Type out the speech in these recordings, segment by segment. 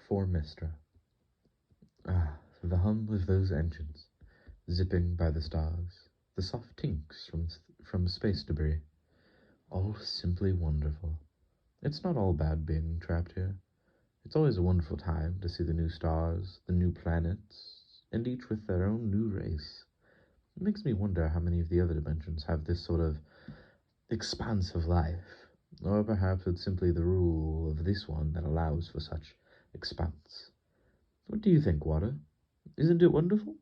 For Mystra. Ah, the hum of those engines, zipping by the stars, the soft tinks from space debris, all simply wonderful. It's not all bad being trapped here. It's always a wonderful time to see the new stars, the new planets, and each with their own new race. It makes me wonder how many of the other dimensions have this sort of expanse of life, or perhaps it's simply the rule of this one that allows for such expanse. What do you think, Water? Isn't it wonderful?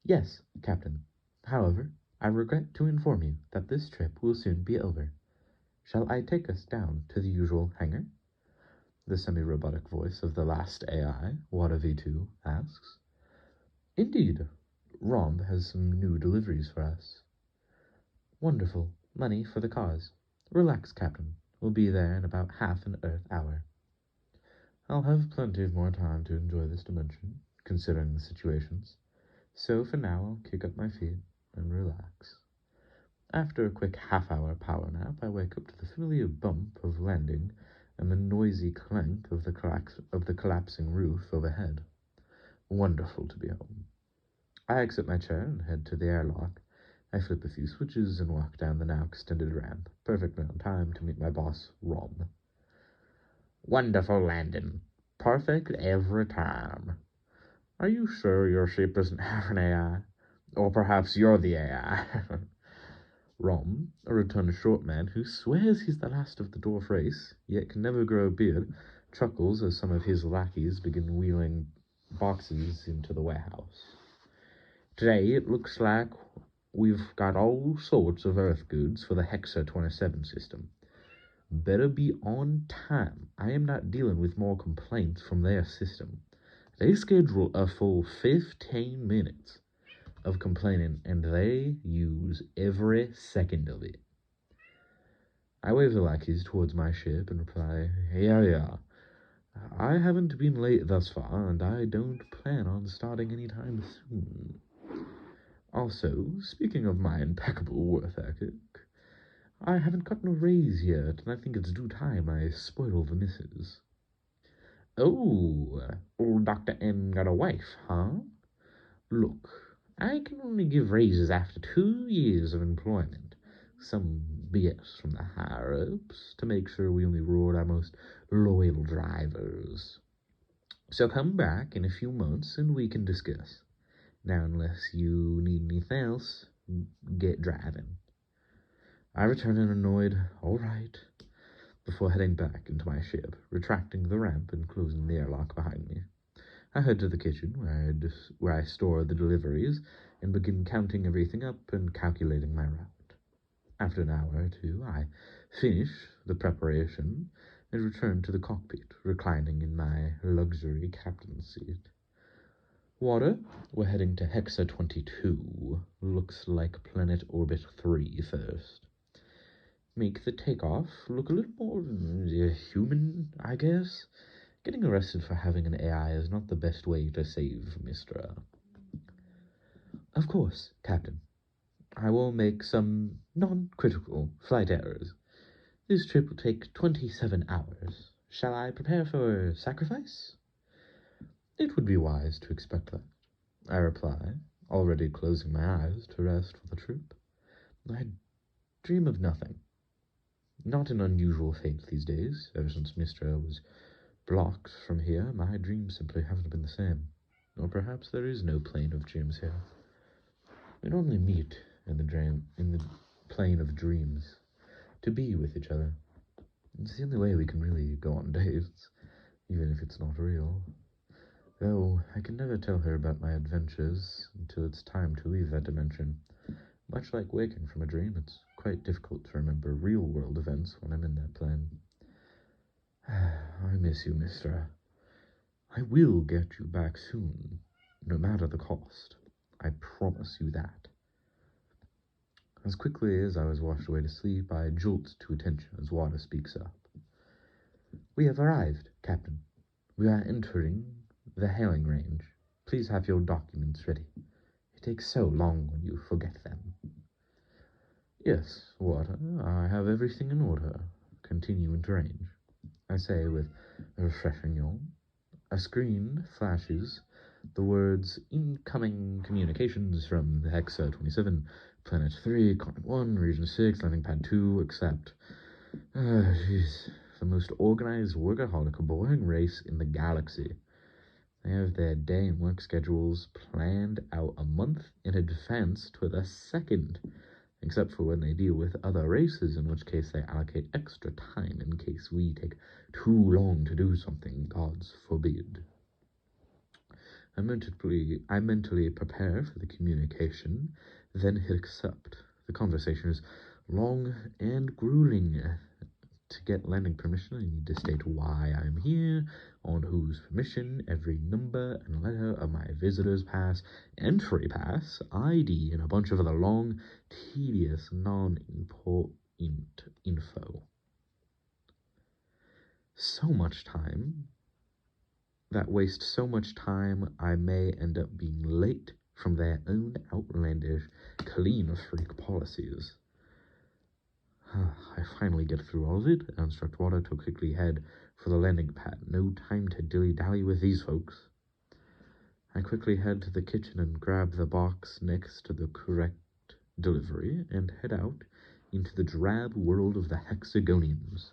Yes, Captain. However, I regret to inform you that this trip will soon be over. Shall I take us down to the usual hangar? The semi-robotic voice of the last AI, Water V2, asks. Indeed. Romb has some new deliveries for us. Wonderful. Money for the cause. Relax, Captain. We'll be there in about half an Earth hour. I'll have plenty of more time to enjoy this dimension, considering the situations. So for now, I'll kick up my feet and relax. After a quick half-hour power nap, I wake up to the familiar bump of landing and the noisy clank of the collapsing roof overhead. Wonderful to be home. I exit my chair and head to the airlock. I flip a few switches and walk down the now extended ramp, perfectly on time to meet my boss, Rom. Wonderful landing. Perfect every time. Are you sure your ship doesn't have an AI? Or perhaps you're the AI? Rom, a rotund short man who swears he's the last of the dwarf race, yet can never grow a beard, chuckles as some of his lackeys begin wheeling boxes into the warehouse. Today it looks like we've got all sorts of Earth goods for the Hexa 27 system. Better be on time. I am not dealing with more complaints from their system. They schedule a full 15 minutes of complaining, and they use every second of it. I wave the lackeys towards my ship and reply, yeah. I haven't been late thus far, and I don't plan on starting anytime soon. Also, speaking of my impeccable work ethic, I haven't gotten a raise yet, and I think it's due time I spoil the missus. Oh, old Dr. M got a wife, huh? Look, I can only give raises after 2 years of employment. Some BS from the higher-ups to make sure we only reward our most loyal drivers. So come back in a few months and we can discuss. Now, unless you need anything else, get driving. I return an annoyed, all right, before heading back into my ship, retracting the ramp and closing the airlock behind me. I head to the kitchen, where I store the deliveries, and begin counting everything up and calculating my route. After an hour or two, I finish the preparation and return to the cockpit, reclining in my luxury captain's seat. Water, we're heading to Hexa 22. Looks like Planet Orbit 3 first. Make the takeoff look a little more human, I guess. Getting arrested for having an AI is not the best way to save Mystra. Of course, Captain. I will make some non-critical flight errors. This trip will take 27 hours. Shall I prepare for sacrifice? It would be wise to expect that, I reply, already closing my eyes to rest for the trip. I dream of nothing. Not an unusual fate these days. Ever since Mystra was blocked from here, my dreams simply haven't been the same. Or perhaps there is no plane of dreams here. We normally meet in the plane of dreams, to be with each other. It's the only way we can really go on dates, even if it's not real. Though I can never tell her about my adventures until it's time to leave that dimension. Much like waking from a dream, it's quite difficult to remember real-world events when I'm in that plane. I miss you, Mystra. I will get you back soon, no matter the cost. I promise you that. As quickly as I was washed away to sleep, I jolt to attention as Water speaks up. We have arrived, Captain. We are entering the hailing range. Please have your documents ready. It takes so long when you forget them. Yes, Water, I have everything in order. Continue into range, I say with a refreshing yawn. A screen flashes the words incoming communications from Hexa 27, Planet 3, Continent 1, Region 6, Landing Pad 2, accept. Jeez. The most organized, workaholic, boring race in the galaxy. They have their day and work schedules planned out a month in advance to the second, except for when they deal with other races, in which case they allocate extra time in case we take too long to do something, gods forbid. I mentally prepare for the communication, then hit accept. The conversation is long and grueling. To get landing permission, I need to state why I'm here, on whose permission, every number and letter of my visitor's pass, entry pass, ID, and a bunch of other long, tedious, non-important info. So much time that wastes so much time I may end up being late from their own outlandish, clean freak policies. I finally get through all of it and instruct Water to quickly head for the landing pad. No time to dilly-dally with these folks. I quickly head to the kitchen and grab the box next to the correct delivery and head out into the drab world of the Hexagonians.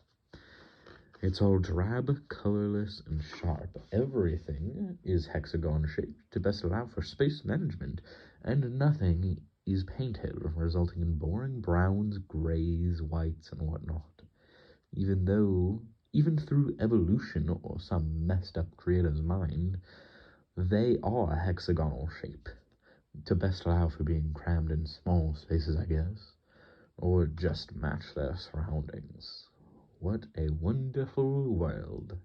It's all drab, colorless, and sharp. Everything is hexagon-shaped to best allow for space management, and nothing is painted, resulting in boring browns, grays, whites, and whatnot. Even through evolution or some messed-up creator's mind, they are hexagonal shape, to best allow for being crammed in small spaces, I guess, or just match their surroundings. What a wonderful world.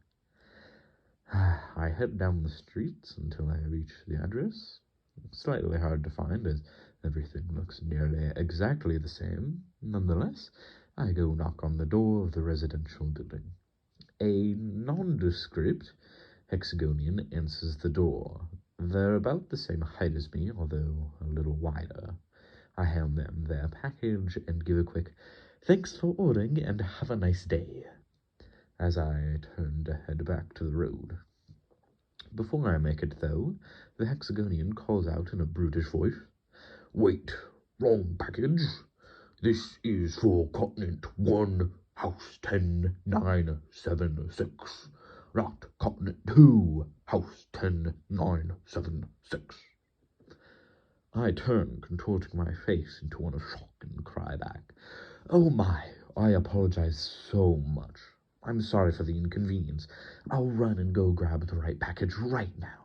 I head down the streets until I reach the address. Slightly hard to find, as everything looks nearly exactly the same. Nonetheless, I go knock on the door of the residential building. A nondescript Hexagonian answers the door. They're about the same height as me, although a little wider. I hand them their package and give a quick, "Thanks for ordering and have a nice day," as I turn to head back to the road. Before I make it, though, the Hexagonian calls out in a brutish voice, "Wait, wrong package. This is for Continent 1, House 10976, not Continent 2, House 10976. I turn, contorting my face into one of shock, and cry back, "Oh my, I apologize so much. I'm sorry for the inconvenience. I'll run and go grab the right package right now."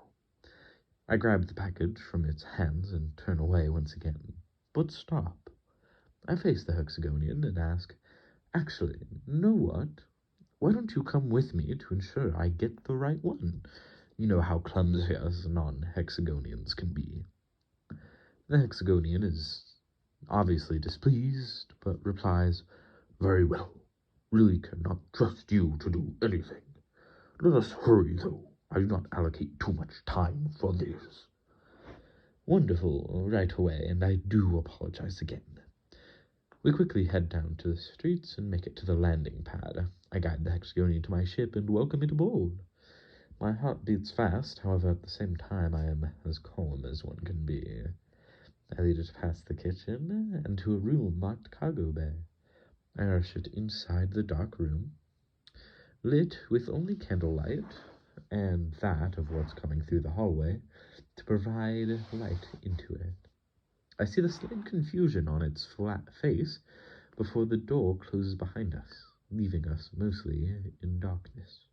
I grab the package from its hands and turn away once again. But stop. I face the Hexagonian and ask, "Actually, know what? Why don't you come with me to ensure I get the right one? You know how clumsy us non-Hexagonians can be." The Hexagonian is obviously displeased, but replies, "Very well. Really cannot trust you to do anything. Let us hurry, though. I do not allocate too much time for this." Wonderful, right away, and I do apologize again. We quickly head down to the streets and make it to the landing pad. I guide the Hexagonian to my ship and welcome it aboard. My heart beats fast, however, at the same time I am as calm as one can be. I lead it past the kitchen and to a room marked cargo bay. I rush it inside the dark room, lit with only candlelight, and that of what's coming through the hallway, to provide light into it. I see the slight confusion on its flat face before the door closes behind us, leaving us mostly in darkness.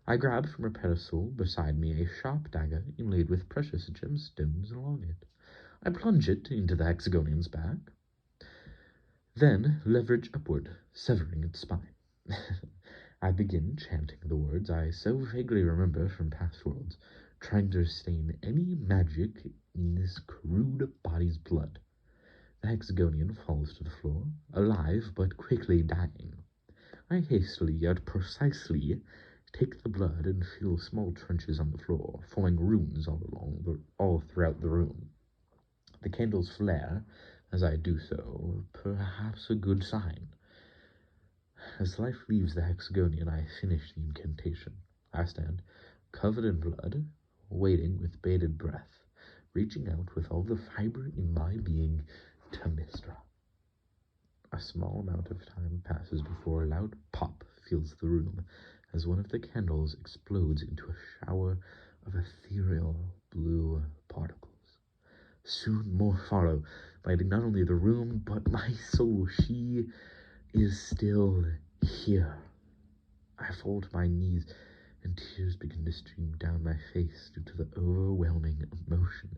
I grab from a pedestal beside me a sharp dagger inlaid with precious gemstones along it. I plunge it into the Hexagonian's back, then leverage upward, severing its spine. I begin chanting the words I so vaguely remember from past worlds, trying to restrain any magic in this crude body's blood. The Hexagonian falls to the floor, alive but quickly dying. I hastily yet precisely take the blood and feel small trenches on the floor, forming runes all throughout the room. The candles flare as I do so, perhaps a good sign. As life leaves the Hexagonian, I finish the incantation. I stand covered in blood, waiting with bated breath, reaching out with all the fiber in my being to Mystra. A small amount of time passes before a loud pop fills the room as one of the candles explodes into a shower of ethereal blue particles. Soon more follow, lighting not only the room, but my soul. She is still here. I fall to my knees, and tears begin to stream down my face due to the overwhelming emotion.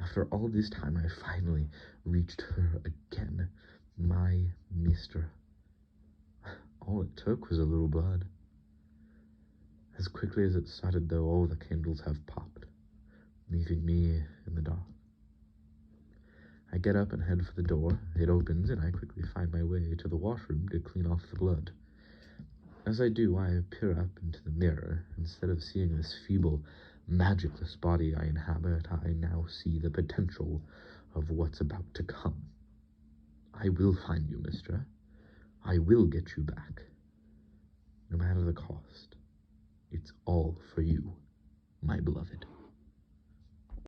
After all this time, I finally reached her again, my Mystra. All it took was a little blood. As quickly as it started, though, all the candles have popped, leaving me in the dark. I get up and head for the door. It opens, and I quickly find my way to the washroom to clean off the blood. As I do, I peer up into the mirror. Instead of seeing this feeble, magicless body I inhabit, I now see the potential of what's about to come. I will find you, Mystra. I will get you back. No matter the cost. It's all for you, my beloved.